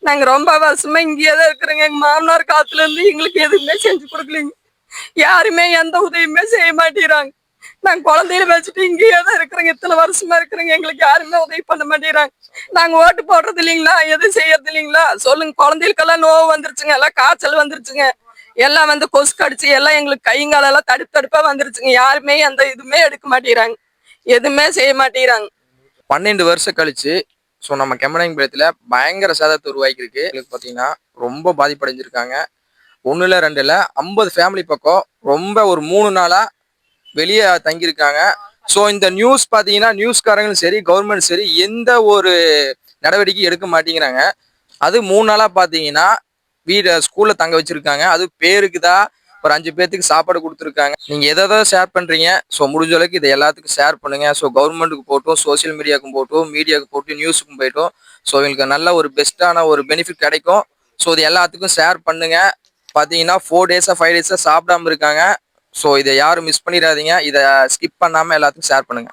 நாங்க ரொம்ப வருஷமா இங்கேயே தான் இருக்கிறோங்க. எங்க மாமனார் காலத்துல இருந்து எங்களுக்கு எதுவுமே செஞ்சு கொடுக்கலைங்க. யாருமே எந்த உதவியுமே செய்ய மாட்டேங்கிறாங்க. நாங்க குழந்தையில வச்சுட்டு இங்கேயே தான் இருக்கிறோங்க. இத்தனை வருஷமா இருக்கிறோங்க. எங்களுக்கு யாருமே உதவி பண்ண மாட்டேங்கிறாங்க. நாங்க ஓட்டு போடுறது இல்லைங்களா, எதுவும் செய்யறது இல்லைங்களா சொல்லுங்க. குழந்தைகளுக்கெல்லாம் நோவு வந்துருச்சுங்க, எல்லாம் காய்ச்சல் வந்துருச்சுங்க, எல்லாம் வந்து கொசு கடிச்சு எல்லாம் எங்களுக்கு கைங்காலெல்லாம் தடுப்பா வந்துருச்சுங்க. யாருமே எந்த இதுவுமே எடுக்க மாட்டேங்கிறாங்க, எதுவுமே செய்ய மாட்டேங்கிறாங்க. 12 வருஷம் கழிச்சு நம்ம கெமராயம்பாளையத்துல பயங்கர சேதத்தை உருவாக்கி இருக்கு. பாத்தீங்கன்னா ரொம்ப பாதிப்படைஞ்சிருக்காங்க. ஒண்ணுல 2 இல்ல 50 ஃபேமிலி பக்கம் ரொம்ப ஒரு 3 நாளா வெளியே தங்கியிருக்காங்க. இந்த நியூஸ் பாத்தீங்கன்னா நியூஸ்காரங்களும் சரி கவர்மெண்ட் சரி எந்த ஒரு நடவடிக்கை எடுக்க மாட்டேங்கிறாங்க. அது 3 நாளா பாத்தீங்கன்னா ஸ்கூல்ல தங்க வச்சிருக்காங்க. அது பேருக்கு தான் ஒரு 5 பேர்த்துக்கு சாப்பாடு கொடுத்துருக்காங்க. நீங்க எதை ஷேர் பண்றீங்க, முடிஞ்ச அளவுக்கு இதை எல்லாத்துக்கும் ஷேர் பண்ணுங்க. கவர்மெண்ட்டுக்கு போட்டும், சோசியல் மீடியாவுக்கும் போட்டும், மீடியாவுக்கு போட்டு, நியூஸுக்கும் போயிட்டும் எங்களுக்கு நல்ல ஒரு பெஸ்ட்டான ஒரு பெனிஃபிட் கிடைக்கும். இது எல்லாத்துக்கும் ஷேர் பண்ணுங்க. பாத்தீங்கன்னா 4 டேஸா 5 டேஸா சாப்பிடாம இருக்காங்க. இதை யாரும் மிஸ் பண்ணிடாதீங்க. இதை ஸ்கிப் பண்ணாம எல்லாத்துக்கும் ஷேர் பண்ணுங்க.